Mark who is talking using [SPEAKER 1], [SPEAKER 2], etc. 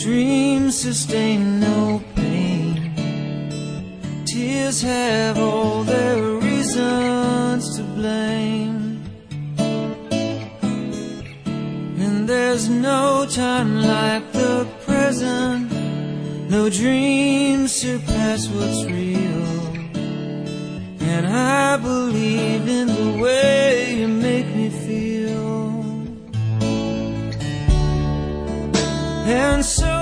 [SPEAKER 1] dreams sustain no pain. Tears have all their reasons to blame, and there's no time like the present. No dreams surpass what's real, and I believe in the way you make me feel. And so